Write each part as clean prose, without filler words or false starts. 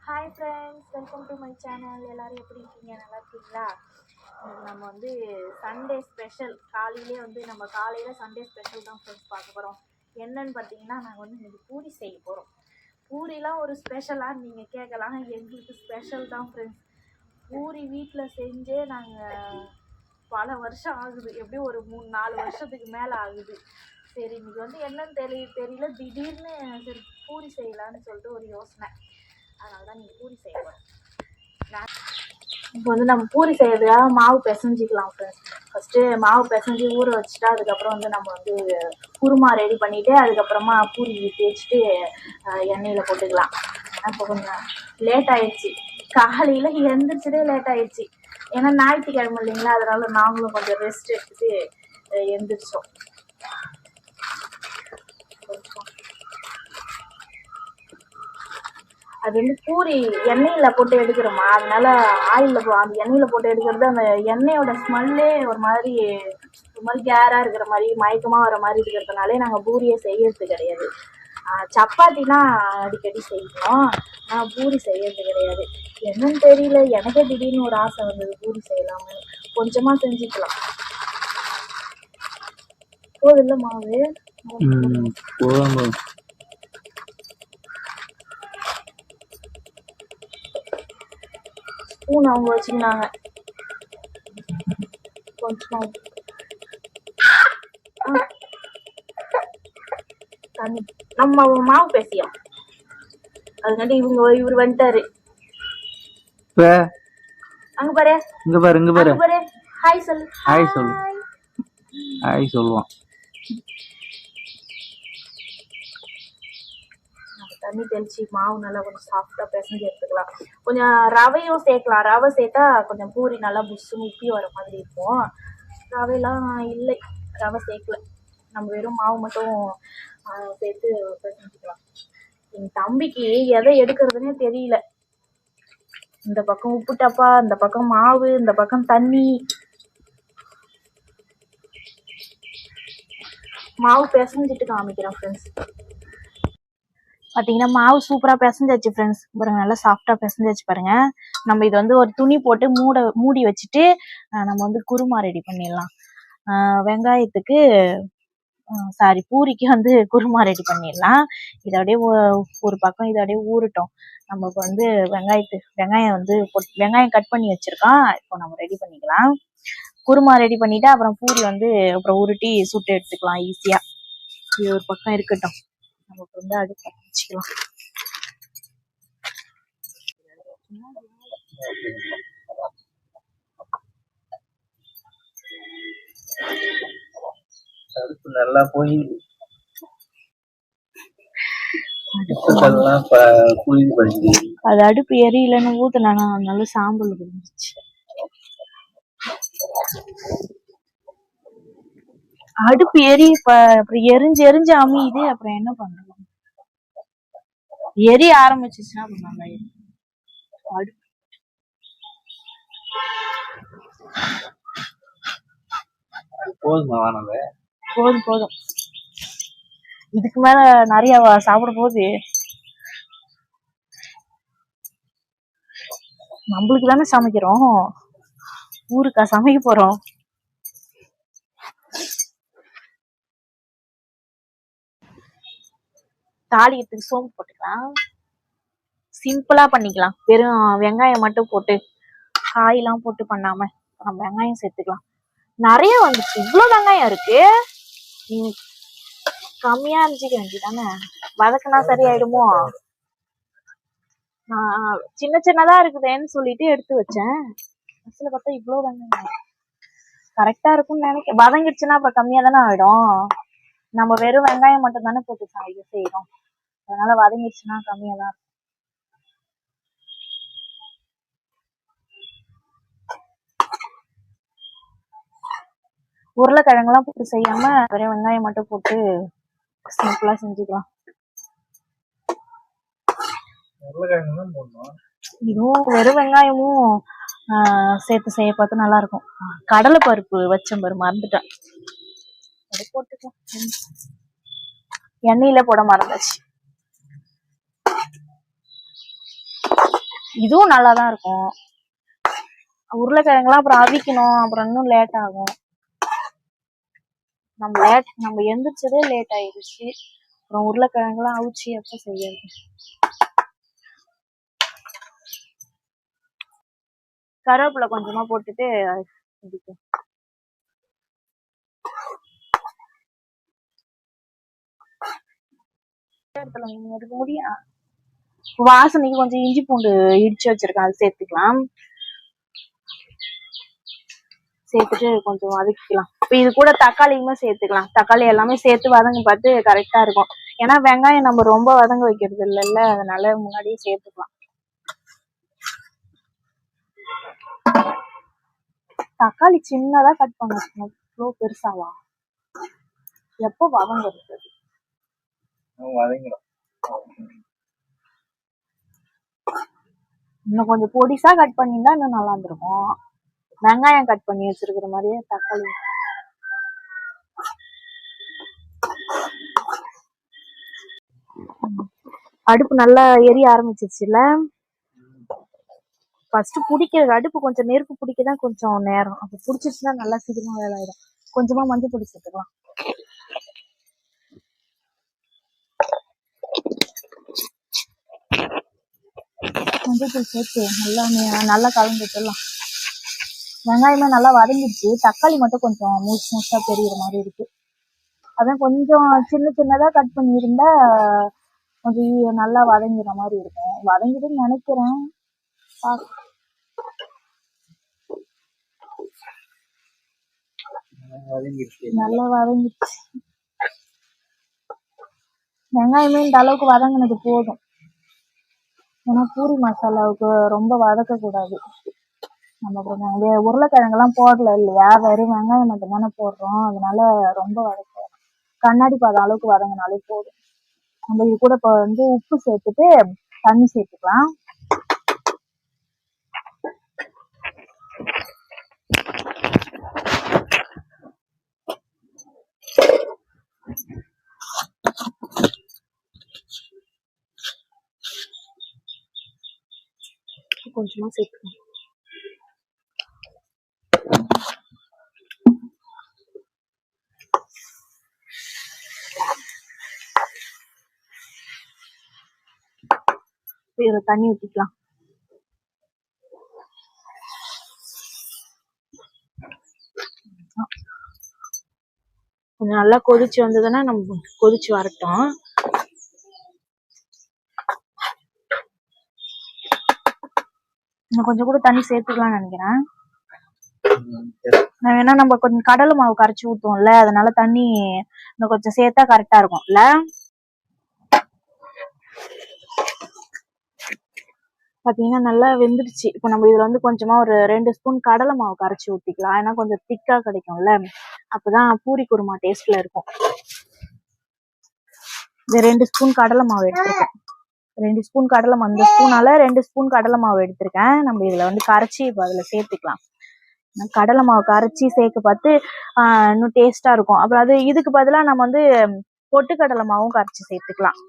Hi friends, welcome to my channel. எல்லோரும் எப்படி இருக்கீங்க? நல்லா இருக்கீங்களா? நம்ம வந்து சண்டே ஸ்பெஷல் காலையில் சண்டே ஸ்பெஷல் தான் ஃப்ரெண்ட்ஸ் பார்க்க போகிறோம். என்னன்னு பார்த்தீங்கன்னா, நாங்கள் வந்து இன்றைக்கி பூரி செய்ய போகிறோம். பூரிலாம் ஒரு ஸ்பெஷலாக நீங்கள் கேட்கலாம். எங்களுக்கு ஸ்பெஷல் தான் ஃப்ரெண்ட்ஸ். பூரி வீட்டில் செஞ்சே நாங்கள் பல வருஷம் ஆகுது, எப்படியும் ஒரு 3-4 வருஷத்துக்கு மேலே ஆகுது. சரி, இன்றைக்கி வந்து என்னன்னு தெரியல திடீர்னு சரி பூரி செய்யலான்னு சொல்லிட்டு ஒரு யோசனை. அதனால தான் நீங்கள் பூரி செய்ய போகிறோம். இப்போ வந்து நம்ம பூரி செய்யறதுக்காக மாவு பிசைஞ்சிக்கலாம் ஃப்ரெண்ட்ஸ். ஃபஸ்ட்டு மாவு பிசைஞ்சி ஊற வச்சுட்டா அதுக்கப்புறம் வந்து நம்ம வந்து குருமா ரெடி பண்ணிவிட்டு அதுக்கப்புறமா பூரி தேய்ச்சிட்டு எண்ணெயில் போட்டுக்கலாம். இப்போ கொஞ்சம் லேட் ஆயிடுச்சு, காலையில் எழுந்திரிச்சதே லேட் ஆயிடுச்சு. ஏன்னா ஞாயிற்றுக்கிழமை இல்லைங்களா, அதனால நாங்களும் கொஞ்சம் ரெஸ்ட் எடுத்துட்டு எழுந்திரிச்சோம். அது வந்து பூரி எண்ணெயில் போட்டு எடுக்கிறோமா, அதனால அந்த எண்ணெயில் போட்டு எடுக்கிறது அந்த எண்ணெயோட ஸ்மெல்லே ஒரு மாதிரி கேராக இருக்கிற மாதிரி மயக்கமாக வர மாதிரி இருக்கிறதுனாலே நாங்கள் பூரியை செய்யறது கிடையாது. சப்பாத்தினா அடிக்கடி செய்வோம், நான் பூரி செய்யறது கிடையாது. என்னன்னு தெரியல, எனக்கே திடீர்னு ஒரு ஆசை வந்தது பூரி செய்யலாம்னு. கொஞ்சமாக செஞ்சுக்கலாம். போதில்ல மாவு ஸ்பூன் அவங்க வச்சுக்கினாங்க. கொஞ்சமா தண்ணி நம்ம மாவு பேசியோம். அதுக்காண்டி இவர் வந்துட்டாரு. அங்க பாரு, இங்க பாரு, இங்க பாரு. ஹாய் சொல்லு, ஹாய் சொல்லு, ஹாய் சொல்லுவான். தண்ணி தெளிச்சு மாவு நல்லா கொஞ்சம் சாஃப்டா பிசைஞ்சு எடுத்துக்கலாம். கொஞ்சம் ரவையும் சேர்க்கலாம். ரவை சேர்த்தா கொஞ்சம் பூரி நல்லா புஷ்ஷு உப்பி வர மாதிரி இருக்கும். ரவையெல்லாம் இல்லை, ரவை சேர்க்கல. நம்ம வெறும் மாவு மட்டும் சேர்த்து பிசைஞ்சுக்கலாம். என் தம்பிக்கு எதை எடுக்கிறதுனே தெரியல. இந்த பக்கம் உப்பு டப்பா, இந்த பக்கம் மாவு, இந்த பக்கம் தண்ணி. மாவு பிசைஞ்சிட்டு காமிக்கிறேன் ஃப்ரெண்ட்ஸ். பார்த்தீங்கன்னா மாவு சூப்பராக பிசைஞ்சாச்சு ஃப்ரெண்ட்ஸ். பாருங்க, நல்லா சாஃப்டாக பிசைஞ்சாச்சு பாருங்க. நம்ம இது வந்து ஒரு துணி போட்டு மூடி வச்சுட்டு நம்ம வந்து குருமா ரெடி பண்ணிடலாம். வெங்காயத்துக்கு பூரிக்கு வந்து குருமா ரெடி பண்ணிடலாம். இதோடய ஒரு பக்கம் இதோடய ஊறட்டும். நமக்கு வந்து வெங்காயம் கட் பண்ணி வச்சிருக்கோம். இப்போ நம்ம ரெடி பண்ணிக்கலாம். குருமா ரெடி பண்ணிட்டு அப்புறம் பூரி வந்து அப்புறம் உருட்டி சுட்டு எடுத்துக்கலாம் ஈஸியா. இது ஒரு பக்கம் இருக்கட்டும், நமக்கு வந்து அடுப்பு வச்சுக்கலாம். அடுப்பு நல்லா போய் அது அடுப்பு எரியலன்னு ஊத்துனா நல்ல சாம்பல் இருந்துச்சு. அடுப்பு அப்புறம் எரிஞ்சு அமையுது. அப்புறம் என்ன பண்றது, எரிய ஆரம்பிச்சிச்சுன்னா நல்லா எரியும் அடுப்பு. போதும். இதுக்கு மேல நிறைய சாப்பிட போது நம்மளுக்கு தானே சமைக்கிறோம், ஊருக்கா சமைக்க போறோம். தாளியத்துக்கு சோம்பு போட்டுக்கலாம். சிம்பிளா பண்ணிக்கலாம். வெறும் வெங்காயம் மட்டும் போட்டு காயெல்லாம் போட்டு பண்ணாம நம்ம வெங்காயம் சேர்த்துக்கலாம். நிறைய வந்துச்சு, இவ்வளவு வெங்காயம் இருக்கு. கம்மியா இருந்துச்சு வேண்டிதானே, வதக்குனா சரியாயிடுமோ. சின்ன சின்னதா இருக்குதுன்னு சொல்லிட்டு எடுத்து வச்சேன். பஸ்ல பார்த்தா இவ்வளவு வெங்காயம் கரெக்டா இருக்கும்னு நினைக்கிறேன். வதங்கிடுச்சுன்னா அப்புறம் கம்மியா தானே ஆயிடும். நம்ம வெறும் வெங்காயம் மட்டும் தானே போட்டு செய்யறோம், அதனால வதங்கிடுச்சுன்னா கம்மியா தான். உருளைக்கிழங்குலாம் போட்டு செய்யாம வெறும் வெங்காயம் மட்டும் போட்டு சிம்பிளா செஞ்சுக்கலாம். இதுவும் வெறும் வெங்காயமும் சேர்த்து செய்ய பார்த்து நல்லா இருக்கும். கடலை பருப்பு வச்ச பாரு, மறந்துட்டேன். போட்டுக்கலாம், எண்ணெயில போட மறந்துச்சு. இதுவும் நல்லா தான் இருக்கும். உருளைக்கிழங்குலாம் அப்புறம் அவிக்கணும், அப்புறம் இன்னும் லேட் ஆகும். நம்ம எந்திரிச்சதே லேட் ஆயிடுச்சு. அப்புறம் உருளைக்கிழங்குலாம் அவிச்சு எப்ப செய்யறது? கருவேப்பிலை கொஞ்சமா போட்டுட்டு வாசனைக்கு கொஞ்சம் இஞ்சி பூண்டு இடிச்சு வச்சிருக்கேன், அது சேர்த்துக்கலாம். சேர்த்துட்டு கொஞ்சம் வதக்கிக்கலாம். இப்ப இது கூட தக்காளியுமே சேர்த்துக்கலாம். தக்காளி எல்லாமே சேர்த்து வதங்க பார்த்து கரெக்டா இருக்கும். ஏன்னா வெங்காயம் நம்ம ரொம்ப வதங்க வைக்கிறது இல்லைல்ல, அதனால முன்னாடியே சேர்த்துக்கலாம். தக்காளி சின்னதா கட் பண்ணணும், இவ்வளோ பெருசாவா? எப்போ வதங்குறது? இன்னும் கொஞ்சம் பொடிசா கட் பண்ணியிருந்தா இன்னும் நல்லா இருந்திருக்கும். வெங்காயம் கட் பண்ணி வச்சிருக்கிற மாதிரியே தக்காளி. அடுப்பு நல்லா எரிய ஆரம்பிச்சிருச்சுல. ஃபர்ஸ்ட் பிடிக்கிறது அடுப்பு கொஞ்சம் நெருப்பு பிடிக்கதான் கொஞ்சம் நேரம். அப்ப பிடிச்சிருச்சுன்னா நல்லா சீக்கிரமா வேலை ஆயிடும். கொஞ்சமா மஞ்சள் பொடி சேர்த்துக்கலாம். மஞ்சள் பொடி சேர்த்து நல்லா கலந்து விட்டுடலாம். வெங்காயமே நல்லா வதங்கிடுச்சு. தக்காளி மட்டும் கொஞ்சம் மூசா தெரியுற மாதிரி இருக்கு. அதான் கொஞ்சம் சின்னதா கட் பண்ணியிருந்தா கொஞ்சம் நல்லா வதங்கிற மாதிரி இருக்கும். வதங்கிடுன்னு நினைக்கிறேன். நல்லா வதங்கிடுச்சு. வெங்காயமே இந்த அளவுக்கு வதங்கினது போதும். ஏன்னா பூரி மசாலாவுக்கு ரொம்ப வதக்க கூடாது. நம்ம கொஞ்சம் உருளைக்கிழங்கெல்லாம் போடல இல்லையா, வெறும் வெங்காயம் மட்டும் தானே போடுறோம். அதனால ரொம்ப வதக்க கண்ணாடி பாத அளவுக்கு வதங்கினாலே போதும். நம்ம இது கூட இப்போ உப்பு சேர்த்துட்டு தண்ணி சேர்த்துக்கலாம். கொஞ்சமா சேர்த்துக்கலாம். இதுல தண்ணி ஊற்றிக்கலாம். கொஞ்சம் நல்லா கொதிச்சு வந்ததுன்னா நம்ம கொதிச்சு வரட்டும். இன்னும் கொஞ்சம் கூட தண்ணி சேர்த்துக்கலாம்னு நினைக்கிறேன். ஏன்னா நம்ம கொஞ்சம் கடலை மாவு கரைச்சி ஊத்துவோம்ல, அதனால தண்ணி இன்னும் கொஞ்சம் சேர்த்தா கரெக்டா இருக்கும்ல. பாத்தீங்கன்னா நல்லா வெந்துடுச்சு. இப்போ நம்ம இதுல கொஞ்சமா ஒரு 2 ஸ்பூன் கடலை மாவு கரைச்சி ஊத்திக்கலாம். ஏன்னா கொஞ்சம் திக்கா கிடைக்கும்ல, அப்பதான் பூரி குருமா டேஸ்ட்ல இருக்கும். இந்த 2 ஸ்பூன் கடலை மாவு எடுத்திருக்கேன். 2 ஸ்பூன் கடலை மாவு, இந்த ஸ்பூனால 2 ஸ்பூன் கடலை மாவு எடுத்திருக்கேன். நம்ம இதுல கரைச்சி இப்போ அதுல சேர்த்துக்கலாம். கடலை மாவு கரைச்சி சேர்க்க பார்த்து இன்னும் டேஸ்டா இருக்கும். அப்புறம் அது இதுக்கு பதிலா நம்ம பொட்டுக்கடலை மாவும் கரைச்சி சேர்த்துக்கலாம்.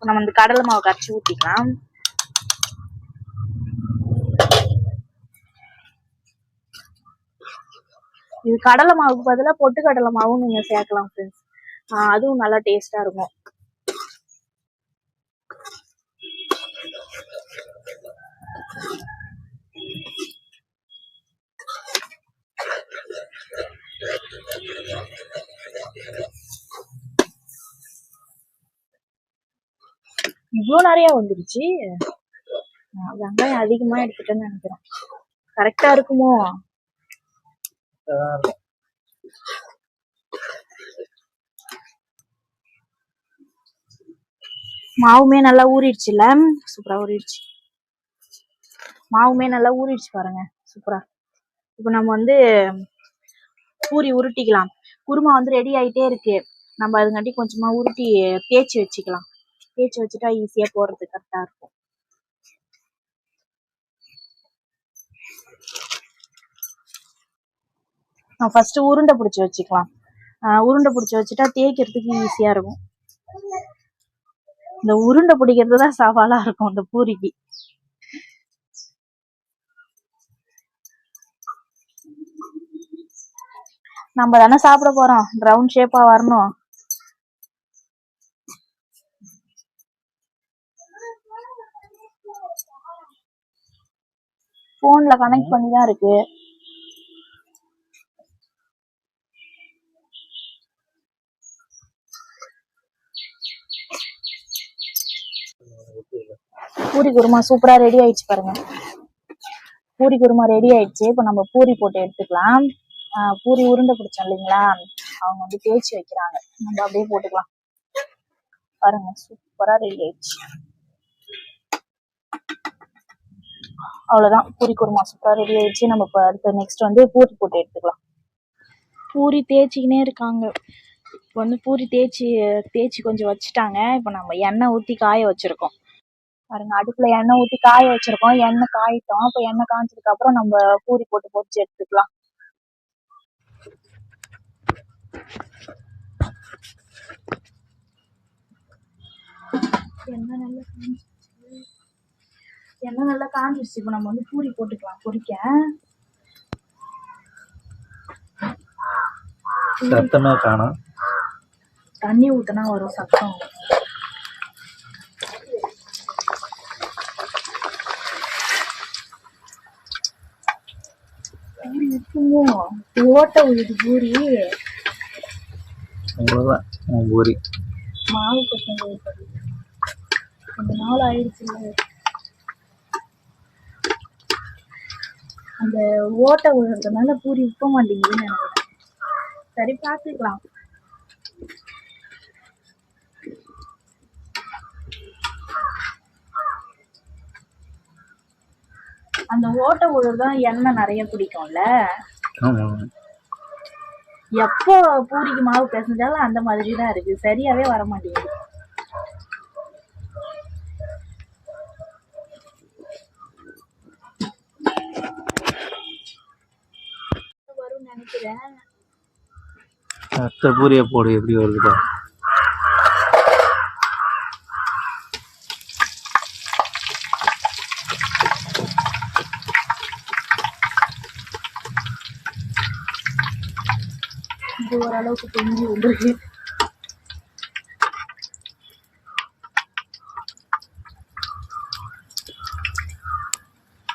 நம்ம கடலை மாவு கரைச்சி ஊத்திக்கலாம். இது கடலை மாவுக்கு பதிலா பொட்டுக்கடலை மாவும் நீங்க சேர்க்கலாம் ஃப்ரெண்ட்ஸ். அதுவும் நல்லா டேஸ்டா இருக்கும். இவ்வளவு நிறைய வந்துருச்சு. வெங்காயம் அதிகமா எடுத்துட்டேன்னு நினைக்கிறேன். கரெக்டா இருக்குமோ? மாவுமே நல்லா ஊறிடுச்சுல, சூப்பரா ஊறிடுச்சு. மாவுமே நல்லா ஊறிடுச்சு பாருங்க, சூப்பரா. இப்போ நம்ம வந்து பூரி உருட்டிக்கலாம். குருமா வந்து ரெடி ஆயிட்டே இருக்கு. நம்ம அதுங்காட்டி கொஞ்சமா உருட்டி தேய்ச்சி வச்சுக்கலாம். தேய்ச்சி வச்சுட்டா ஈஸியா போடுறதுக்கு கரெக்டா இருக்கும். ஃபர்ஸ்ட் உருண்டை பிடிச்சி வச்சுக்கலாம். உருண்டை பிடிச்சி வச்சுட்டா தேய்க்கிறதுக்கு ஈஸியா இருக்கும். இந்த உருண்டை பிடிக்கிறது தான் சவாலா இருக்கும் இந்த பூரிக்கு. நம்ம தானே சாப்பிட போறோம், ரவுண்ட் ஷேப்பா வரணும். போன்ல கனெக்ட் பண்ணி தான் இருக்கு. பூரி குருமா சூப்பரா ரெடி ஆயிடுச்சு பாருங்க. பூரி குருமா ரெடி ஆயிடுச்சு. இப்போ நம்ம பூரி போட்டு எடுத்துக்கலாம். பூரி உருண்டை பிடிச்சோம் இல்லைங்களா, அவங்க வந்து தேய்ச்சி வைக்கிறாங்க. நம்ம அப்படியே போட்டுக்கலாம். பாருங்க சூப்பரா ரெடி ஆயிடுச்சு. அவ்வளவுதான், பூரி குருமா சூப்பரா ரெடி ஆயிடுச்சு. நம்ம இப்போ அடுத்து நெக்ஸ்ட் வந்து பூரி போட்டு எடுத்துக்கலாம். பூரி தேய்ச்சிக்கினே இருக்காங்க. இப்போ வந்து பூரி தேய்ச்சி கொஞ்சம் வச்சுட்டாங்க. இப்போ நம்ம எண்ணெய் ஊற்றி காய வச்சிருக்கோம். பாருங்க, அடுப்புல எண்ணெய் ஊற்றி காய வச்சிருக்கோம். எண்ணெய் காயிட்டோம். இப்போ எண்ணெய் காய்ச்சதுக்கு அப்புறம் நம்ம பூரி போட்டு பொரிச்சு எடுத்துக்கலாம். எண்ணெய் நல்லா காஞ்சிருச்சு. இப்போ நம்ம வந்து பூரி போட்டுக்கலாம் பொரிக்க. சத்தமே காணும். தண்ணி ஊத்தினா வரும் சத்தம். பூரி உப்புமோ ஓட்ட உழுது பூரி. அவ்வளோதான் பூரி. மாவு பசங்க கொஞ்ச நாள் ஆயிடுச்சு. அந்த ஓட்டை விழுறதுனால பூரி உப்ப மாட்டேங்குதுன்னு நினைக்கிறேன். சரி பார்த்துக்கலாம். அந்த ஓட்டை விழுறதான் எண்ணெய் நிறைய பிடிக்கும்ல. எப்போ பூரிக்கு மாவு பிசைஞ்சாலும் அந்த மாதிரி தான் இருக்கு, சரியாவே வர மாட்டேங்குது. வரும்னு நினைக்கிறேன். அடுத்த பூரியை போடு, எப்படி வருதுப்பா. இது ஓரளவுக்கு பொங்கி வந்துருக்கு.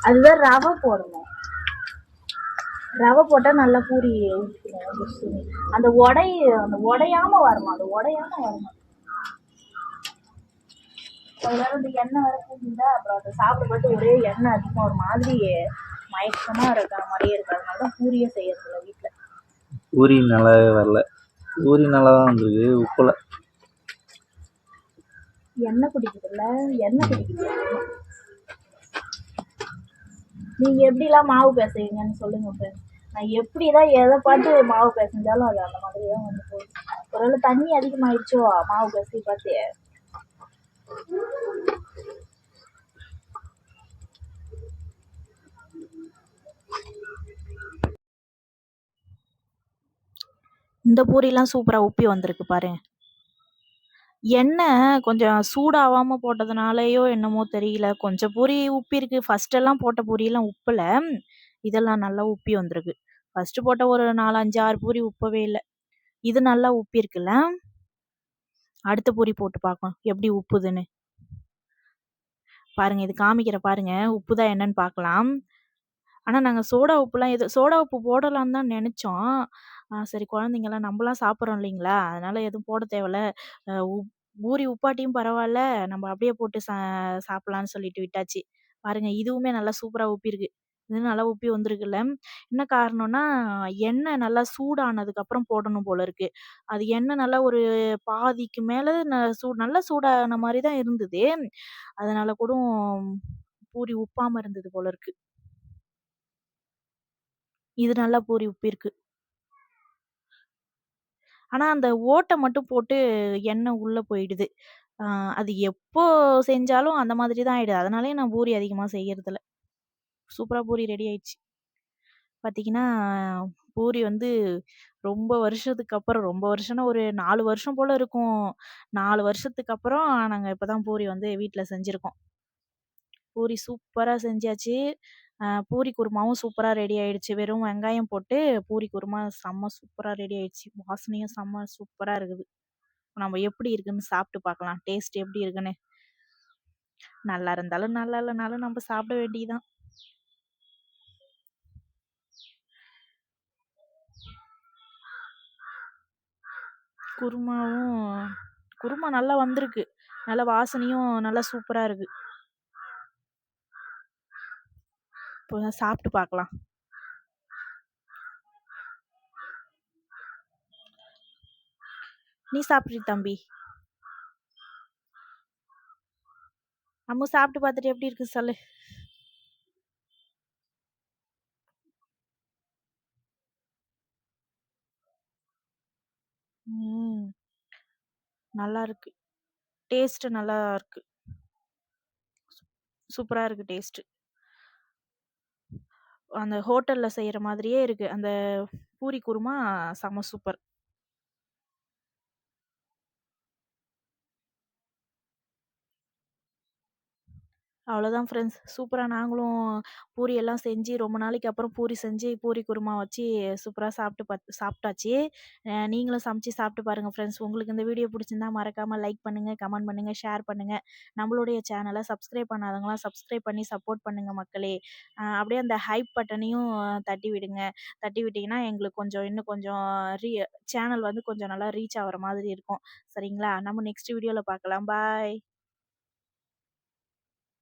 அதுதான் ரவை போடணும். ரவை போட்டா நல்லா பூரி அந்த உடையாம வரணும். அது உடையாம வரணும். அதனால இந்த எண்ணெய் வர பூஜிந்தா அப்புறம் அதை சாப்பிடும்போது ஒரே எண்ணெய் அதிகமாக ஒரு மாதிரி மயக்கமா இருக்கிற மாதிரியே இருக்கு. அதனால பூரியே செய்யறதில்ல வீட்டுல. பூரி நல்லாவே வரல. பூரி நல்லா தான் வந்திருக்கு, உப்புல எண்ணெய் குடிக்குதுல்ல, எண்ணெய் குடிக்குது. நீங்க எப்படிலாம் மாவு பேசுவீங்கன்னு சொல்லுங்க ஃப்ரெண்ட்ஸ். நான் எப்படிதான் எதை பார்த்து மாவு பேசஞ்சாலும் அது அந்த மாதிரி தான் வந்து போகுது. ஒருவேளை தண்ணி அதிகமாயிடுச்சோ மாவு பேசி பார்த்து. இந்த பூரிலாம் சூப்பரா உப்பி வந்திருக்கு பாரு. எண்ணெய் கொஞ்சம் சூடாகாம போட்டதுனாலயோ என்னமோ தெரியல, கொஞ்சம் பூரி உப்பி இருக்கு. ஃபர்ஸ்ட் எல்லாம் போட்ட பூரியெல்லாம் உப்பல, இதெல்லாம் நல்லா உப்பி வந்திருக்கு. ஃபர்ஸ்ட் போட்ட ஒரு 4, 5, 6 பூரி உப்பவே இல்லை. இது நல்லா உப்பி இருக்குல்ல. அடுத்த பூரி போட்டு பார்க்கலாம் எப்படி உப்புதுன்னு. பாருங்க, இது காமிக்கிற பாருங்க, உப்புதான் என்னன்னு பார்க்கலாம். ஆனா நாங்க சோடா உப்பு போடலாம்னு தான் நினைச்சோம். சரி குழந்தைங்கலாம் நம்மலாம் சாப்பிட்றோம் இல்லைங்களா, அதனால எதுவும் போட தேவையில்ல. பூரி உப்பாட்டியும் பரவாயில்ல, நம்ம அப்படியே போட்டு சாப்பிடலான்னு சொல்லிட்டு விட்டாச்சு. பாருங்க, இதுவுமே நல்லா சூப்பரா உப்பி இருக்கு. இது நல்லா உப்பி வந்திருக்குல்ல. என்ன காரணம்னா, எண்ணெய் நல்லா சூடானதுக்கு அப்புறம் போடணும் போல இருக்கு. அது எண்ணெய் நல்லா ஒரு பாதிக்கு மேல நல்லா சூடான மாதிரி தான் இருந்தது. அதனால கூட பூரி உப்பாம இருந்தது போல இருக்கு. இது நல்லா பூரி உப்பிருக்கு. ஆனா, அந்த ஓட்ட மட்டும் போட்டு எண்ணெய் உள்ள போயிடுது. ஆ அது எப்போ செஞ்சாலும் அந்த மாதிரி தான் ஆயிடுது. அதனாலயே நான் பூரி அதிகமா செய்யறதில்ல. சூப்பரா பூரி ரெடி ஆயிடுச்சு. பாத்தீங்கன்னா, பூரி வந்து ரொம்ப வருஷத்துக்கு அப்புறம் ரொம்ப வருஷம்னா ஒரு 4 வருஷம் போல இருக்கும். 4 வருஷத்துக்கு அப்புறம் நாங்க இப்ப தான் பூரி வந்து வீட்ல செஞ்சிருக்கோம். பூரி சூப்பரா செஞ்சாச்சு. பூரி குருமாவும் சூப்பரா ரெடி ஆயிடுச்சு. வெறும் வெங்காயம் போட்டு பூரி குருமா செம்ம சூப்பரா ரெடி ஆயிடுச்சு. வாசனையும் செம்ம சூப்பரா இருக்குது. நம்ம எப்படி இருக்குன்னு சாப்பிட்டு பார்க்கலாம். டேஸ்ட் எப்படி இருக்குன்னு. நல்லா இருந்தாலும், நல்லா இல்லனாலும் நம்ம சாப்பிட வேண்டியது தான். குருமாவும் குருமா நல்லா வந்திருக்கு. நல்லா வாசனையும் நல்லா சூப்பரா இருக்கு. இப்போ சாப்பிட்டு பார்க்கலாம். நீ சாப்பிடு தம்பி. அம்மு சாப்பிட்டு பார்த்துட்டு எப்படி இருக்கு சொல்லு. ம். நல்லா இருக்கு. டேஸ்ட் நல்லா இருக்கு. சூப்பரா இருக்கு டேஸ்ட். அந்த ஹோட்டல்ல செய்யற மாதிரியே இருக்கு. அந்த பூரி குருமா செம்ம சூப்பர். அவ்வளோதான் ஃப்ரெண்ட்ஸ். சூப்பரா நாங்களும் பூரி எல்லாம் செஞ்சு ரொம்ப நாளைக்கு அப்புறம் பூரி செஞ்சு, பூரி குருமா வச்சு சூப்பரா சாப்பிட்டாச்சு. நீங்களும் சமைச்சு சாப்பிட்டு பாருங்க ஃப்ரெண்ட்ஸ். உங்களுக்கு இந்த வீடியோ பிடிச்சிருந்தா மறக்காம லைக் பண்ணுங்க, கமெண்ட் பண்ணுங்க, ஷேர் பண்ணுங்க. நம்மளுடைய சேனல சப்ஸ்கிரைப் பண்ணாதவங்கலாம் சப்ஸ்கிரைப் பண்ணி சப்போர்ட் பண்ணுங்க மக்களே. அப்படியே அந்த ஹைப் பட்டனையும் தட்டி விடுங்க. தட்டி விட்டீங்கன்னா எங்களுக்கு கொஞ்சம் இன்னும் கொஞ்சம் ரீ சேனல் வந்து கொஞ்சம் நல்லா ரீச் ஆகுற மாதிரி இருக்கும். சரிங்களா? நம்ம நெக்ஸ்ட் வீடியோல பார்க்கலாம். பாய்.